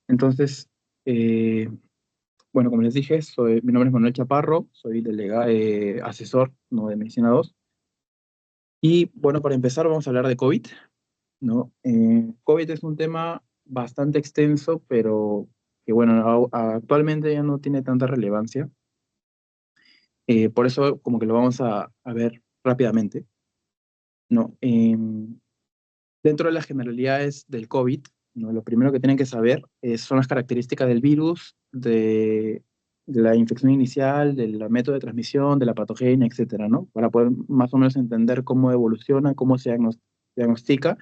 Entonces, bueno, como les dije, mi nombre es Manuel Chaparro, soy asesor, ¿no?, de Medicina 2. Y bueno, para empezar vamos a hablar de COVID, ¿no? COVID es un tema bastante extenso, pero que bueno, actualmente ya no tiene tanta relevancia. Por eso como que lo vamos a ver rápidamente, ¿no? Dentro de las generalidades del COVID, ¿no?, lo primero que tienen que saber son las características del virus, de la infección inicial, del método de transmisión, de la patogenia, etcétera, ¿no? Para poder más o menos entender cómo evoluciona, cómo se diagnostica,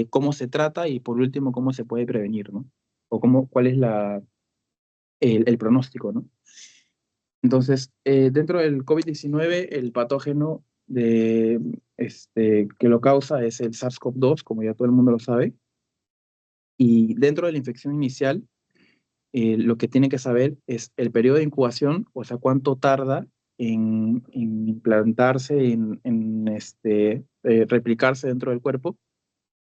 cómo se trata y por último cómo se puede prevenir, ¿no? O cuál es el pronóstico, ¿no? Entonces, dentro del COVID-19, el patógeno que lo causa es el SARS-CoV-2, como ya todo el mundo lo sabe. Y dentro de la infección inicial, lo que tiene que saber es el periodo de incubación, o sea, cuánto tarda en implantarse, replicarse dentro del cuerpo,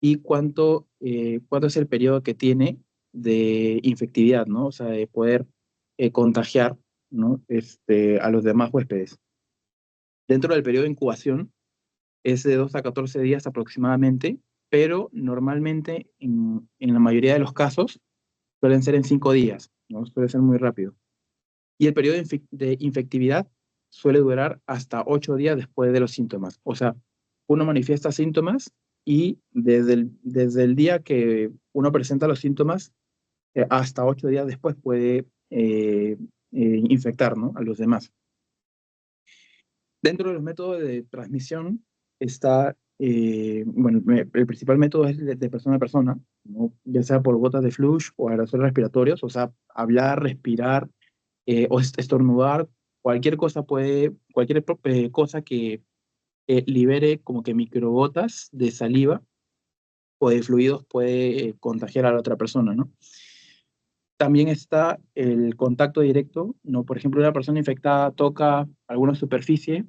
y cuánto es el periodo que tiene de infectividad, ¿no? O sea, de poder contagiar, ¿no?, a los demás huéspedes. Dentro del periodo de incubación es de 2 a 14 días aproximadamente, pero normalmente en la mayoría de los casos suelen ser en 5 días, ¿no? Suele ser muy rápido. Y el periodo de infectividad suele durar hasta 8 días después de los síntomas. O sea, uno manifiesta síntomas y desde el día que uno presenta los síntomas, hasta 8 días después puede infectar, ¿no?, a los demás. Dentro de los métodos de transmisión está, bueno, el principal método es de persona a persona, ¿no?, ya sea por gotas de flush o aerosoles respiratorios, o sea, hablar, respirar, o estornudar, cualquier cosa que libere como que microgotas de saliva o de fluidos puede contagiar a la otra persona, ¿no? También está el contacto directo, ¿no? Por ejemplo, una persona infectada toca alguna superficie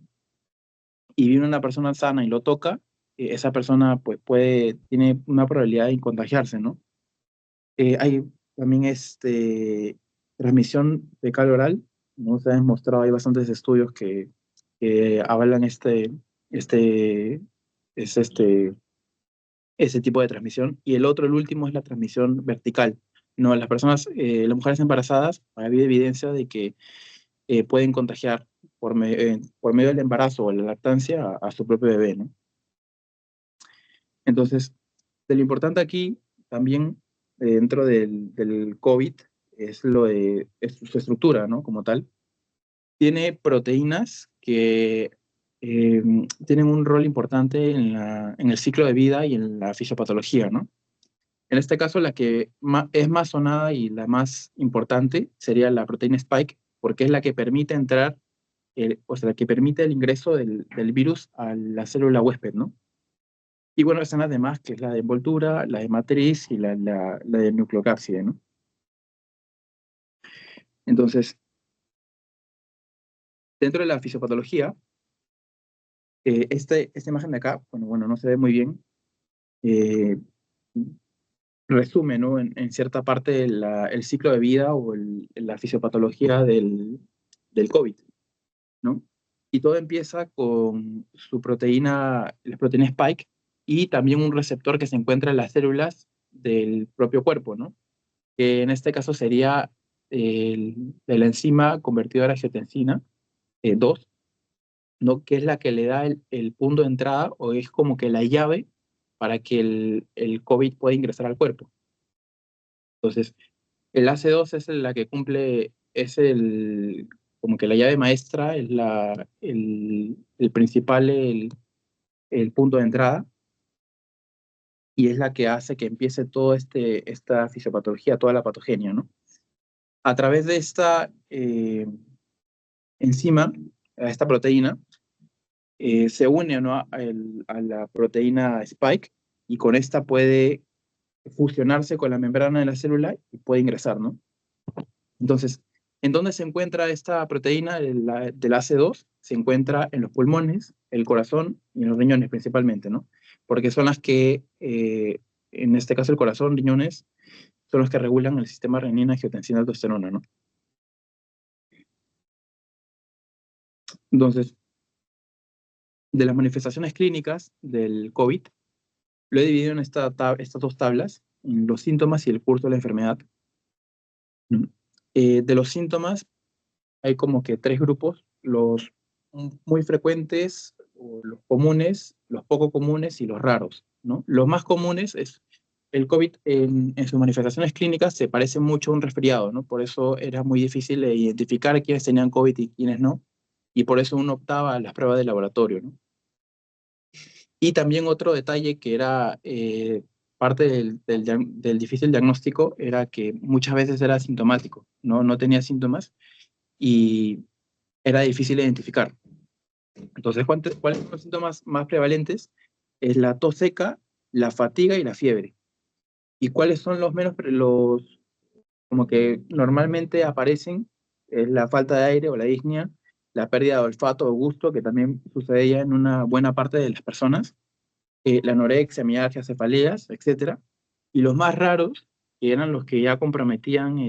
y viene una persona sana y lo toca, esa persona pues tiene una probabilidad de contagiarse, ¿no? Hay también transmisión fecal oral, ¿no? Se ha demostrado, hay bastantes estudios que avalan este, es este, ese tipo de transmisión. Y el último es la transmisión vertical. No, las mujeres embarazadas, ha habido evidencia de que pueden contagiar por medio del embarazo o la lactancia a su propio bebé, ¿no? Entonces, de lo importante aquí también, dentro del COVID, es su estructura, ¿no?, como tal. Tiene proteínas que eh, tienen un rol importante en el ciclo de vida y en la fisiopatología, ¿no? En este caso, la que es más sonada y la más importante sería la proteína Spike, porque es la que permite entrar, o sea, la que permite el ingreso del virus a la célula huésped, ¿no? Y bueno, están las demás, que es la de envoltura, la de matriz y la de nucleocápside, ¿no? Entonces, dentro de la fisiopatología, esta imagen de acá, bueno, no se ve muy bien, eh, resume, ¿no?, en cierta parte el ciclo de vida o la fisiopatología del COVID, ¿no? Y todo empieza con la proteína Spike y también un receptor que se encuentra en las células del propio cuerpo, ¿no? Que en este caso sería de la enzima convertidora de angiotensina 2, ¿no?, que es la que le da el punto de entrada o es como que la llave para que el COVID pueda ingresar al cuerpo. Entonces, el AC2 es la que cumple, como que la llave maestra, es el principal, el punto de entrada, y es la que hace que empiece esta fisiopatología, toda la patogenia, ¿no? A través de esta enzima, a esta proteína, se une, ¿no?, a la proteína Spike, y con esta puede fusionarse con la membrana de la célula y puede ingresar, ¿no? Entonces, ¿en dónde se encuentra esta proteína del AC2? Se encuentra en los pulmones, el corazón y en los riñones principalmente, ¿no? Porque son las que, en este caso el corazón, riñones, son los que regulan el sistema renina-angiotensina-aldosterona, ¿no? Entonces, de las manifestaciones clínicas del COVID, lo he dividido en estas dos tablas, en los síntomas y el curso de la enfermedad. De los síntomas, hay como que tres grupos: los muy frecuentes, o los comunes, los poco comunes y los raros, ¿no? Los más comunes es el COVID en sus manifestaciones clínicas se parece mucho a un resfriado, ¿no? Por eso era muy difícil de identificar quiénes tenían COVID y quiénes no, y por eso uno optaba a las pruebas de laboratorio, ¿no? Y también otro detalle que era parte del difícil diagnóstico era que muchas veces era asintomático, ¿no? No tenía síntomas y era difícil identificar. Entonces, ¿cuáles son los síntomas más prevalentes? Es la tos seca, la fatiga y la fiebre. ¿Y cuáles son los menos, como que normalmente aparecen? Es la falta de aire o la disnea, la pérdida de olfato o gusto, que también sucedía en una buena parte de las personas, la anorexia, mialgia, cefaleas, etcétera. Y los más raros, que eran los que ya comprometían,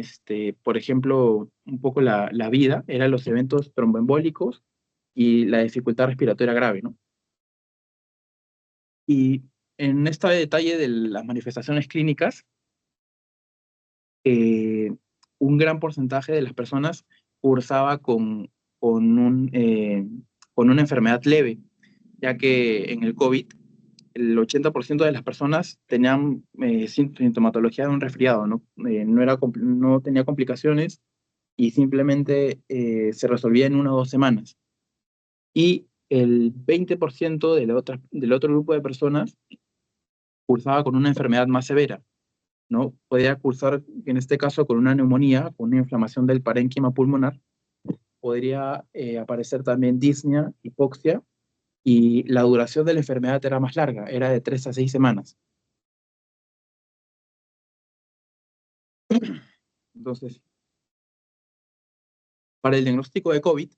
por ejemplo, un poco la vida, eran los eventos tromboembólicos y la dificultad respiratoria grave, ¿no? Y en este detalle de las manifestaciones clínicas, eh, un gran porcentaje de las personas cursaba con, un, eh, con una enfermedad leve, ya que en el COVID el 80% de las personas tenían sintomatología de un resfriado, ¿no? No tenía complicaciones y simplemente se resolvía en 1 o 2 semanas. Y el 20% del otro grupo de personas cursaba con una enfermedad más severa, ¿no? Podía cursar, en este caso, con una neumonía, con una inflamación del parénquima pulmonar. Podría aparecer también disnea, hipoxia, y la duración de la enfermedad era más larga, era de 3 a 6 semanas. Entonces, para el diagnóstico de COVID,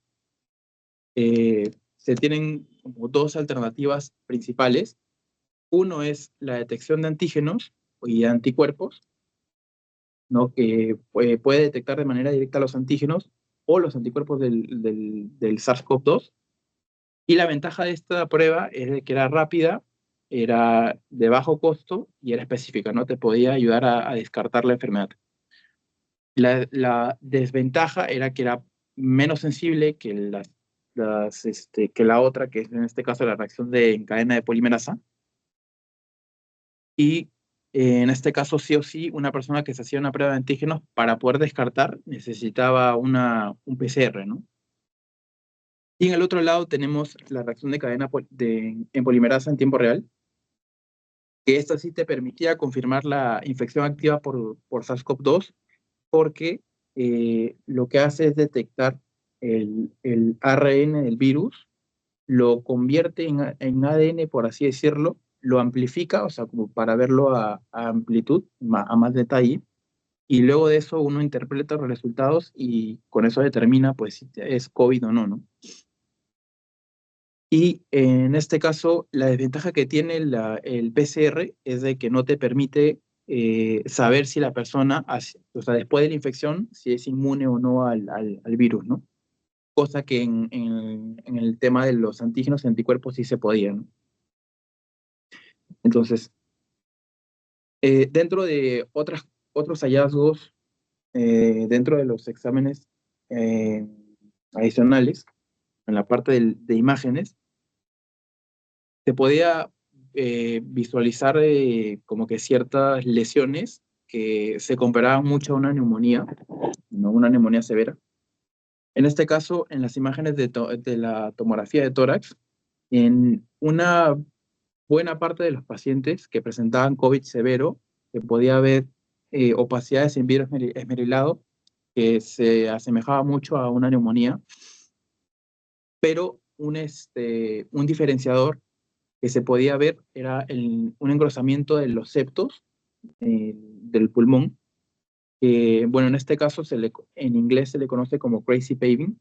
se tienen como dos alternativas principales. Uno es la detección de antígenos y anticuerpos, ¿no? Que puede detectar de manera directa los antígenos o los anticuerpos del SARS-CoV-2. Y la ventaja de esta prueba es de que era rápida, era de bajo costo y era específica, ¿no? Te podía ayudar a descartar la enfermedad. La desventaja era que era menos sensible que que la otra, que es en este caso la reacción en cadena de polimerasa. Y en este caso, sí o sí, una persona que se hacía una prueba de antígenos para poder descartar necesitaba un PCR, ¿no? Y en el otro lado tenemos la reacción de cadena en polimerasa en tiempo real, que esta sí te permitía confirmar la infección activa por SARS-CoV-2, porque lo que hace es detectar el ARN del virus, lo convierte en ADN, por así decirlo, lo amplifica, o sea, como para verlo a amplitud, a más detalle, y luego de eso uno interpreta los resultados y con eso determina pues si es COVID o no, ¿no? Y en este caso, la desventaja que tiene el PCR es de que no te permite saber si la persona, o sea, después de la infección, si es inmune o no al virus, ¿no? Cosa que en el tema de los antígenos y anticuerpos sí se podía, ¿no? Entonces, dentro de otros hallazgos, dentro de los exámenes eh, adicionales, en la parte de imágenes, se podía visualizar como que ciertas lesiones que se comparaban mucho a una neumonía, no una neumonía severa. En este caso, en las imágenes de la tomografía de tórax, en una buena parte de los pacientes que presentaban COVID severo, se podía ver opacidades en vidrio esmerilado que se asemejaba mucho a una neumonía, pero un diferenciador que se podía ver era un engrosamiento de los septos del pulmón, que, bueno, en este caso en inglés se le conoce como crazy paving,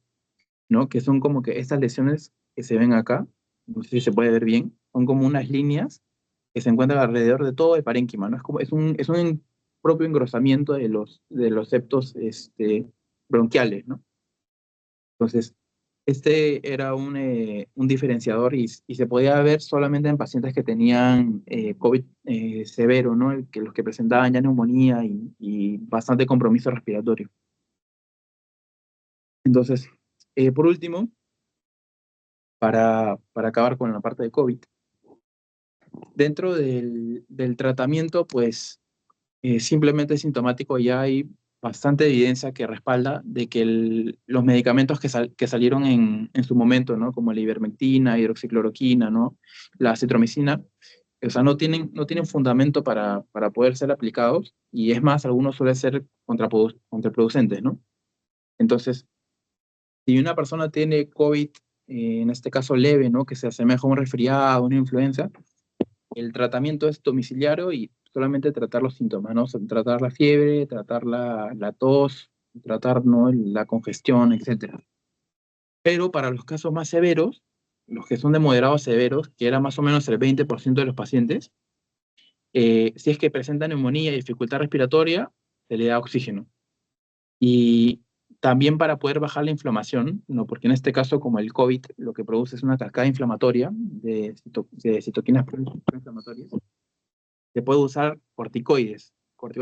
¿no? Que son como que estas lesiones que se ven acá, no sé si se puede ver bien, son como unas líneas que se encuentran alrededor de todo el parénquima, ¿no? Es propio engrosamiento de los septos bronquiales, ¿no? Entonces, este era un diferenciador y se podía ver solamente en pacientes que tenían COVID severo, ¿no? Que los que presentaban ya neumonía y bastante compromiso respiratorio. Entonces, por último, para acabar con la parte de COVID, dentro del tratamiento, pues simplemente sintomático ya hay bastante evidencia que respalda de que los medicamentos que salieron en su momento, ¿no? Como la ivermectina, hidroxicloroquina, ¿no? La acitromicina, o sea, no tienen fundamento para poder ser aplicados y es más, algunos suelen ser contraproducentes, ¿no? Entonces, si una persona tiene COVID, en este caso leve, ¿no? Que se asemeja a un resfriado, una influenza, el tratamiento es domiciliario y solamente tratar los síntomas, ¿no? O sea, tratar la fiebre, tratar la tos, tratar, ¿no? La congestión, etcétera. Pero para los casos más severos, los que son de moderados severos, que era más o menos el 20% de los pacientes, si es que presentan neumonía y dificultad respiratoria, se le da oxígeno. Y también para poder bajar la inflamación, ¿no? Porque en este caso, como el COVID, lo que produce es una cascada inflamatoria de citoquinas proinflamatorias, se puede usar corticoides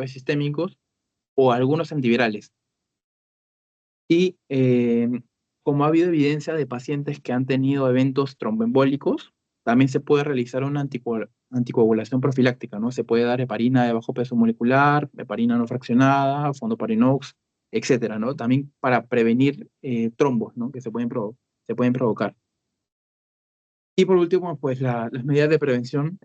sistémicos o algunos antivirales. Y como ha habido evidencia de pacientes que han tenido eventos tromboembólicos, también se puede realizar una anticoagulación profiláctica, ¿no? Se puede dar heparina de bajo peso molecular, heparina no fraccionada, fondoparinox, etcétera, ¿no? También para prevenir trombos, ¿no? Que se pueden provocar. Y por último, pues las medidas de prevención.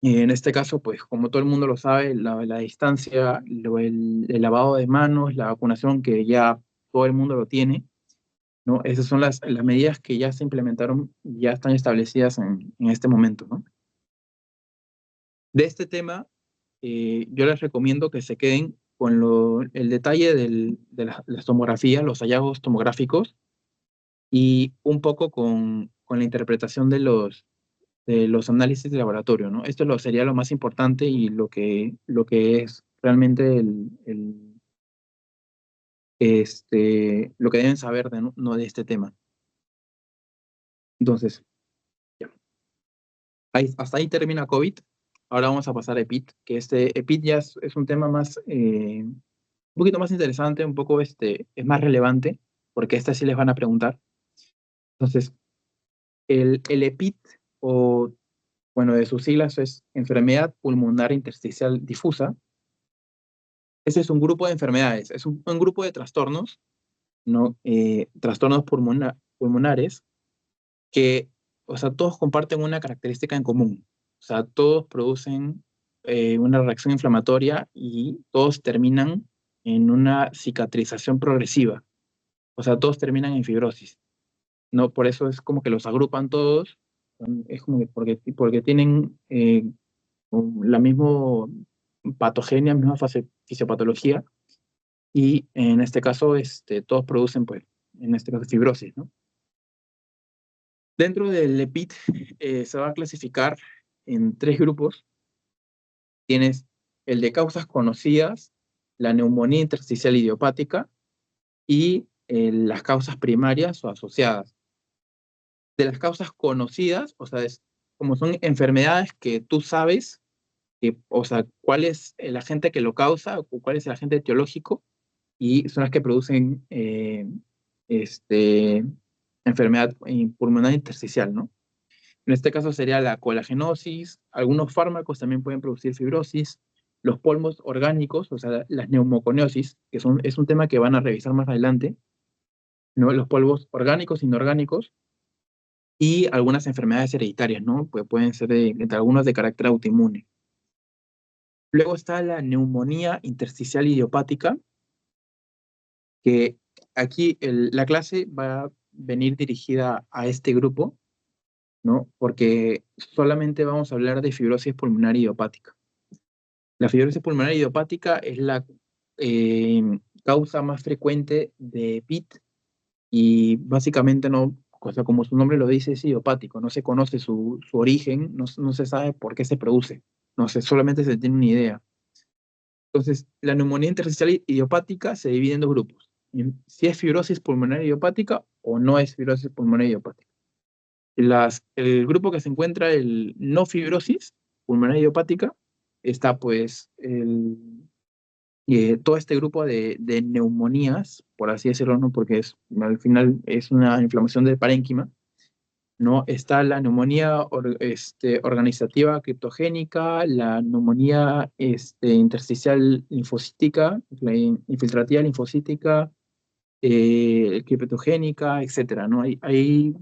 Y en este caso, pues como todo el mundo lo sabe, la distancia, el lavado de manos, la vacunación que ya todo el mundo lo tiene, ¿no? Esas son las medidas que ya se implementaron y ya están establecidas en este momento, ¿no? De este tema, yo les recomiendo que se queden con el detalle de las tomografías, los hallazgos tomográficos y un poco con la interpretación de los análisis de laboratorio, ¿no? Esto sería lo más importante y lo que es realmente lo que deben saber no de este tema. Entonces, ya. Hasta ahí termina COVID. Ahora vamos a pasar a EPIT, que este EPIT ya es un tema más, un poquito más interesante, un poco es más relevante, porque esta sí les van a preguntar. Entonces, el EPIT, o bueno, de sus siglas es Enfermedad Pulmonar Intersticial Difusa. Ese es un grupo de enfermedades, es un grupo de trastornos, ¿no? Trastornos pulmonares que, o sea, todos comparten una característica en común. O sea, todos producen una reacción inflamatoria y todos terminan en una cicatrización progresiva. O sea, todos terminan en fibrosis. ¿No? Por eso es como que los agrupan todos. Es como que porque tienen la misma patogenia, misma fisiopatología y en este caso todos producen, pues, en este caso fibrosis, ¿no? Dentro del EPIT se va a clasificar en tres grupos. Tienes el de causas conocidas, la neumonía intersticial idiopática y las causas primarias o asociadas. De las causas conocidas, o sea, como son enfermedades que tú sabes, o sea, cuál es el agente que lo causa o cuál es el agente etiológico, y son las que producen este, enfermedad pulmonar intersticial, ¿no? En este caso sería la colagenosis, algunos fármacos también pueden producir fibrosis, los polvos orgánicos, o sea, las neumoconiosis, es un tema que van a revisar más adelante, ¿no? Los polvos orgánicos, inorgánicos, y algunas enfermedades hereditarias, ¿no? Pues pueden ser entre algunos de carácter autoinmune. Luego está la neumonía intersticial idiopática, que aquí la clase va a venir dirigida a este grupo, ¿no? Porque solamente vamos a hablar de fibrosis pulmonar idiopática. La fibrosis pulmonar idiopática es la causa más frecuente de PIT y básicamente no, o sea, como su nombre lo dice, es idiopático, no se conoce su origen, no se sabe por qué se produce, no sé, solamente se tiene una idea. Entonces, la neumonía intersticial idiopática se divide en dos grupos. Si es fibrosis pulmonar idiopática o no es fibrosis pulmonar idiopática. El grupo que se encuentra, el no fibrosis pulmonar idiopática, está pues todo este grupo de neumonías, por así decirlo, ¿no? Porque al final es una inflamación del parénquima, ¿no? Está la neumonía organizativa criptogénica, la neumonía intersticial linfocítica, la infiltrativa linfocítica, criptogénica, etcétera, ¿no? Hay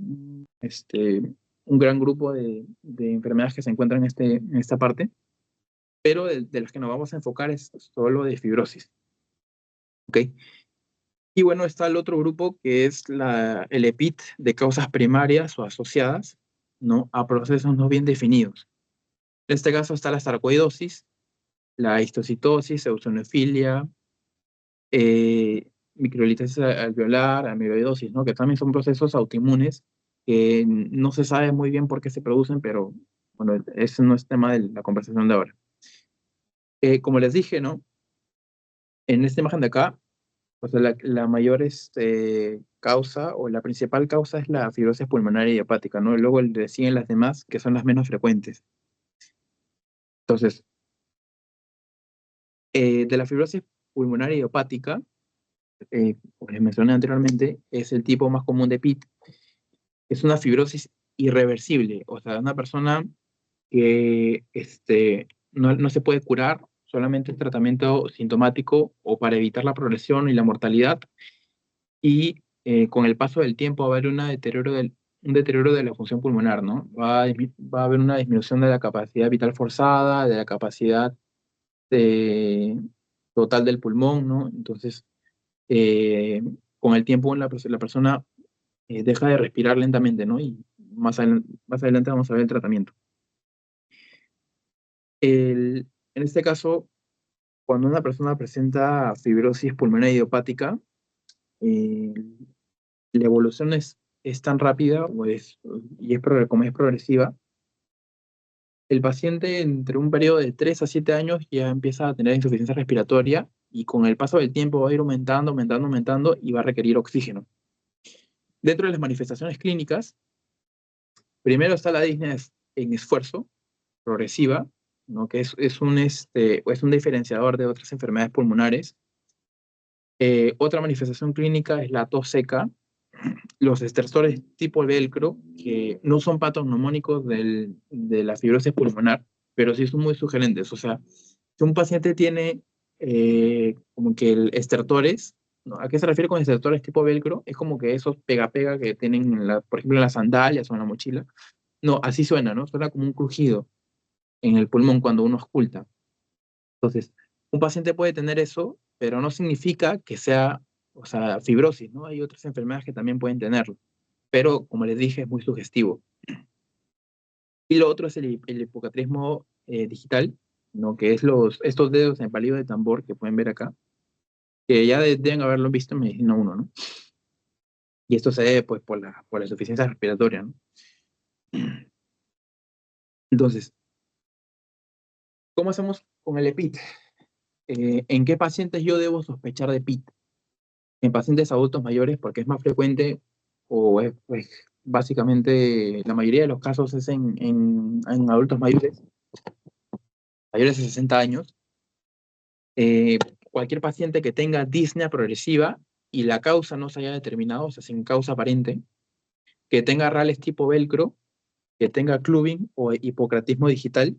un gran grupo de enfermedades que se encuentran en esta parte, pero de las que nos vamos a enfocar es solo de fibrosis, ¿ok? Y bueno, está el otro grupo que es el EPIT de causas primarias o asociadas, ¿no? A procesos no bien definidos. En este caso está la sarcoidosis, la histocitosis, eosinofilia, microlitosis alveolar, amiloidosis, ¿no? Que también son procesos autoinmunes que no se sabe muy bien por qué se producen, pero bueno, ese no es tema de la conversación de ahora. Como les dije, ¿no? En esta imagen de acá, o sea, la mayor causa o la principal causa es la fibrosis pulmonar idiopática, ¿no? Y luego le siguen las demás, que son las menos frecuentes. Entonces, de la fibrosis pulmonar idiopática, como les mencioné anteriormente, es el tipo más común de PIT. Es una fibrosis irreversible, o sea, una persona que no se puede curar, solamente el tratamiento sintomático o para evitar la progresión y la mortalidad. Y con el paso del tiempo va a haber un deterioro de la función pulmonar, ¿no? Va a haber una disminución de la capacidad vital forzada, de la capacidad total del pulmón, ¿no? Entonces, eh, con el tiempo la persona deja de respirar lentamente, ¿no? Y más adelante vamos a ver el tratamiento. En este caso, cuando una persona presenta fibrosis pulmonar idiopática, eh, la evolución es tan rápida como es progresiva, el paciente entre un periodo de 3 a 7 años ya empieza a tener insuficiencia respiratoria y con el paso del tiempo va a ir aumentando, aumentando, aumentando y va a requerir oxígeno. Dentro de las manifestaciones clínicas, primero está la disnea en esfuerzo progresiva, ¿no? Que es un diferenciador de otras enfermedades pulmonares. Otra manifestación clínica es la tos seca, los estresores tipo velcro, que no son patognomónicos de la fibrosis pulmonar, pero sí son muy sugerentes. O sea, si un paciente tiene como que estertores, ¿no? ¿A qué se refiere con estertores tipo velcro? Es como que esos pega-pega que tienen, por ejemplo, en las sandalias o en la mochila. No, así suena, ¿no? Suena como un crujido en el pulmón cuando uno oculta. Entonces, un paciente puede tener eso, pero no significa que sea, o sea, fibrosis, ¿no? Hay otras enfermedades que también pueden tenerlo, pero como les dije, es muy sugestivo. Y lo otro es el hipocatrismo digital, ¿no? Que es estos dedos en palillo de tambor que pueden ver acá, que ya deben haberlo visto en medicina 1, ¿no? Y esto se debe, pues, por la insuficiencia respiratoria, ¿no? Entonces, ¿cómo hacemos con el EPIT? ¿En qué pacientes yo debo sospechar de PIT? En pacientes adultos mayores, porque es más frecuente, o es, pues, básicamente, la mayoría de los casos es en adultos mayores de 60 años. Eh, Cualquier paciente que tenga disnea progresiva y la causa no se haya determinado, o sea, sin causa aparente, que tenga rales tipo velcro, que tenga clubing o hipocratismo digital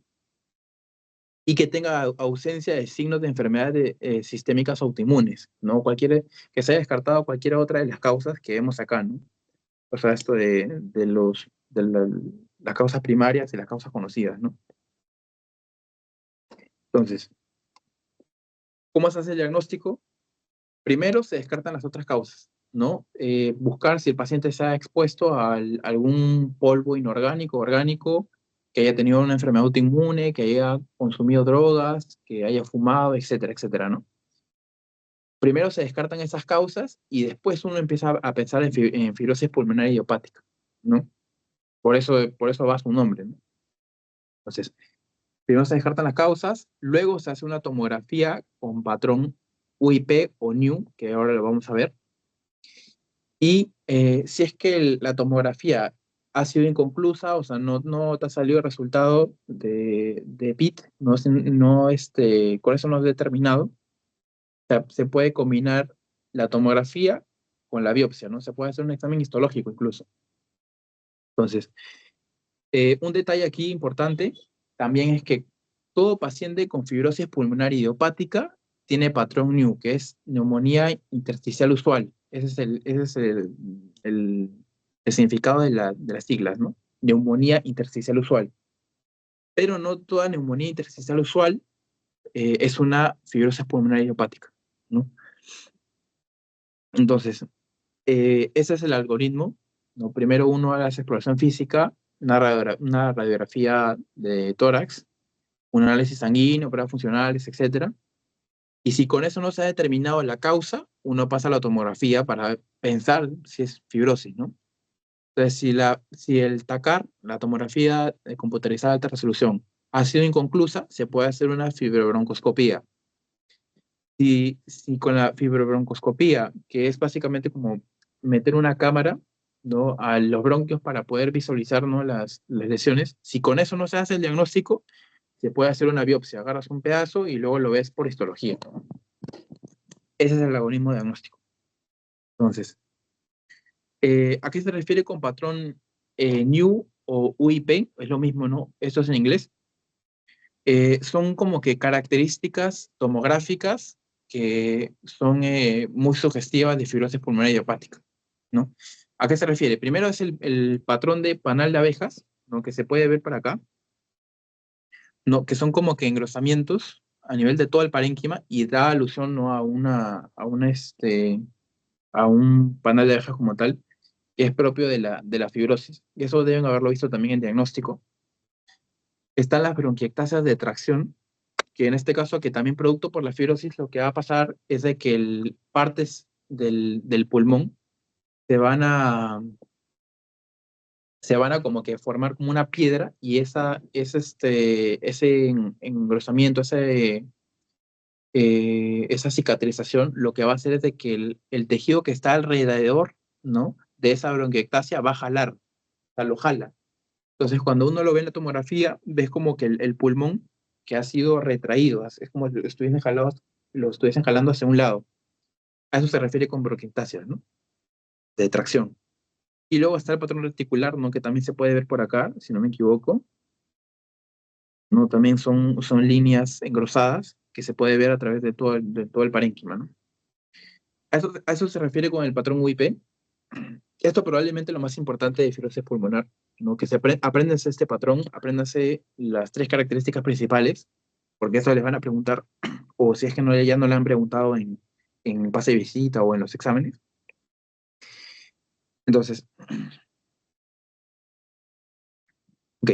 y que tenga ausencia de signos de enfermedades sistémicas autoinmunes, ¿no? Que se haya descartado cualquier otra de las causas que vemos acá, ¿no? O sea, esto las causas primarias y las causas conocidas, ¿no? Entonces, ¿cómo se hace el diagnóstico? Primero se descartan las otras causas, ¿no? Buscar si el paciente se ha expuesto a algún polvo inorgánico, orgánico, que haya tenido una enfermedad autoinmune, que haya consumido drogas, que haya fumado, etcétera, etcétera, ¿no? Primero se descartan esas causas y después uno empieza a pensar en fibrosis pulmonar idiopática, ¿no? Por eso va su nombre, ¿no? Entonces, Primero se descartan las causas, luego se hace una tomografía con patrón UIP o NIU, que ahora lo vamos a ver. Y si es que la tomografía ha sido inconclusa, o sea, no te ha salido el resultado de PIT, con eso no es determinado, o sea, se puede combinar la tomografía con la biopsia, ¿no? Se puede hacer un examen histológico incluso. Entonces, un detalle aquí importante también es que todo paciente con fibrosis pulmonar idiopática tiene patrón NIU, que es neumonía intersticial usual. Ese es el significado de las siglas, ¿no? Neumonía intersticial usual. Pero no toda neumonía intersticial usual es una fibrosis pulmonar idiopática, ¿no? Entonces, ese es el algoritmo, ¿no? Primero uno hace exploración física, una radiografía de tórax, un análisis sanguíneo, pruebas funcionales, etcétera. Y si con eso no se ha determinado la causa, uno pasa a la tomografía para pensar si es fibrosis, ¿no? Entonces, si el TACAR, la tomografía computarizada de alta resolución, ha sido inconclusa, se puede hacer una fibrobroncoscopía. Si con la fibrobroncoscopía, que es básicamente como meter una cámara, ¿no?, a los bronquios para poder visualizar, ¿no?, las lesiones, si con eso no se hace el diagnóstico, se puede hacer una biopsia. Agarras un pedazo y luego lo ves por histología. Ese es el algoritmo diagnóstico. Entonces, ¿a qué se refiere con patrón NIU o UIP? Es lo mismo, ¿no? Esto es en inglés. Son como que características tomográficas que son muy sugestivas de fibrosis pulmonar idiopática, ¿no? ¿A qué se refiere? Primero es el patrón de panal de abejas, ¿no?, que se puede ver por acá, ¿no?, que son como que engrosamientos a nivel de todo el parénquima y da alusión, ¿no?, a un panal de abejas como tal, que es propio de la fibrosis. Y eso deben haberlo visto también en diagnóstico. Están las bronquiectasias de tracción, que en este caso, que también producto por la fibrosis, lo que va a pasar es de que partes del pulmón se van a, se van a como que formar como una piedra y ese engrosamiento, esa cicatrización, lo que va a hacer es de que el tejido que está alrededor, ¿no?, de esa bronquiectasia va a jalar, o sea, lo jala. Entonces, cuando uno lo ve en la tomografía, ves como que el pulmón que ha sido retraído, es como si lo estuviesen jalando hacia un lado. A eso se refiere con bronquiectasia, ¿no?, de tracción. Y luego está el patrón reticular, ¿no?, que también se puede ver por acá, si no me equivoco, ¿no? También son líneas engrosadas que se puede ver a través de todo el parénquima, ¿no? A eso se refiere con el patrón UIP. Esto probablemente lo más importante de fibrosis pulmonar, ¿no? Que apréndanse este patrón, apréndanse las tres características principales, porque eso les van a preguntar, o si es que ya no le han preguntado en pase de visita o en los exámenes. Entonces, ok.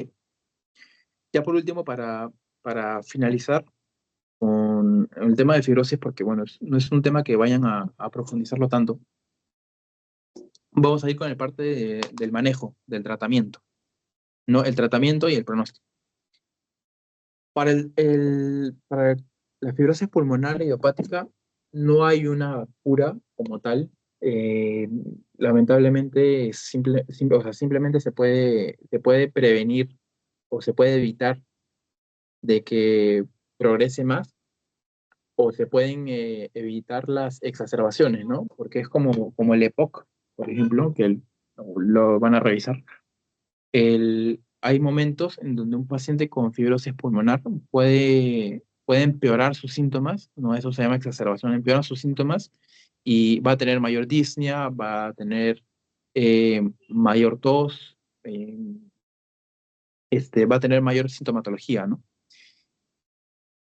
Ya por último, para finalizar con el tema de fibrosis, porque bueno, no es un tema que vayan a profundizarlo tanto, vamos a ir con el parte del manejo, del tratamiento, ¿no? El tratamiento y el pronóstico. Para la fibrosis pulmonar idiopática no hay una cura como tal. Eh, Lamentablemente, o sea, simplemente se puede prevenir o se puede evitar de que progrese más, o se pueden evitar las exacerbaciones, ¿no? Porque es como el EPOC, por ejemplo, que lo van a revisar. Hay momentos en donde un paciente con fibrosis pulmonar puede empeorar sus síntomas, ¿no? Eso se llama exacerbación, empeoran sus síntomas y va a tener mayor disnea, va a tener mayor tos, va a tener mayor sintomatología, ¿no?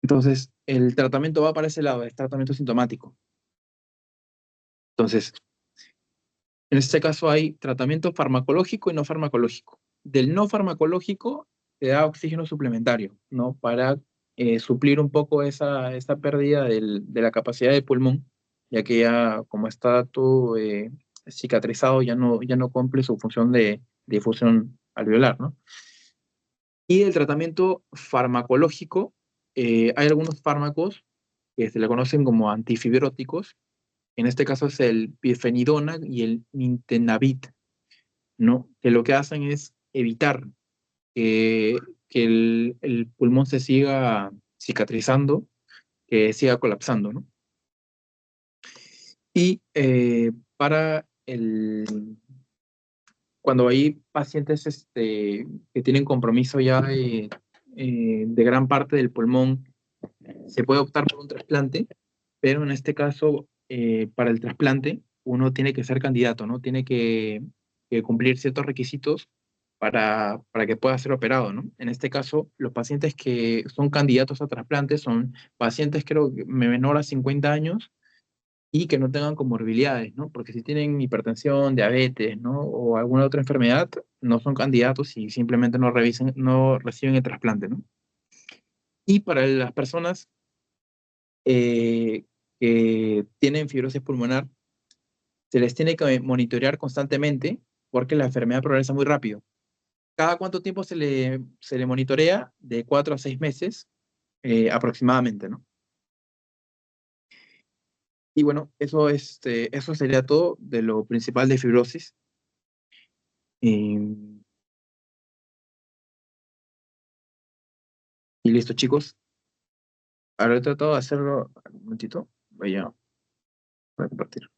Entonces, el tratamiento va para ese lado, es tratamiento sintomático. Entonces, en este caso hay tratamiento farmacológico y no farmacológico. Del no farmacológico se da oxígeno suplementario, ¿no? Para suplir un poco esa pérdida de la capacidad del pulmón, ya que ya como está todo cicatrizado, ya no cumple su función de difusión alveolar, ¿no? Y el tratamiento farmacológico, hay algunos fármacos que se le conocen como antifibróticos. En este caso es el pifenidona y el nintedanib, ¿no? Que lo que hacen es evitar que, que el pulmón se siga cicatrizando, que siga colapsando, ¿no? Y para cuando hay pacientes que tienen compromiso ya de gran parte del pulmón, se puede optar por un trasplante, pero en este caso, para el trasplante, uno tiene que ser candidato, ¿no? Tiene que cumplir ciertos requisitos para que pueda ser operado, ¿no? En este caso, los pacientes que son candidatos a trasplante son pacientes, creo que menor a 50 años y que no tengan comorbilidades, ¿no? Porque si tienen hipertensión, diabetes, ¿no? O alguna otra enfermedad, no son candidatos y simplemente no reciben el trasplante, ¿no? Y para las personas eh, que tienen fibrosis pulmonar, se les tiene que monitorear constantemente porque la enfermedad progresa muy rápido. ¿Cada cuánto tiempo se le monitorea? De 4 a 6 meses aproximadamente, ¿no? Y bueno, eso sería todo de lo principal de fibrosis. Y, y listo, chicos. Ahora he tratado de hacerlo. Un momentito. Voy a compartir.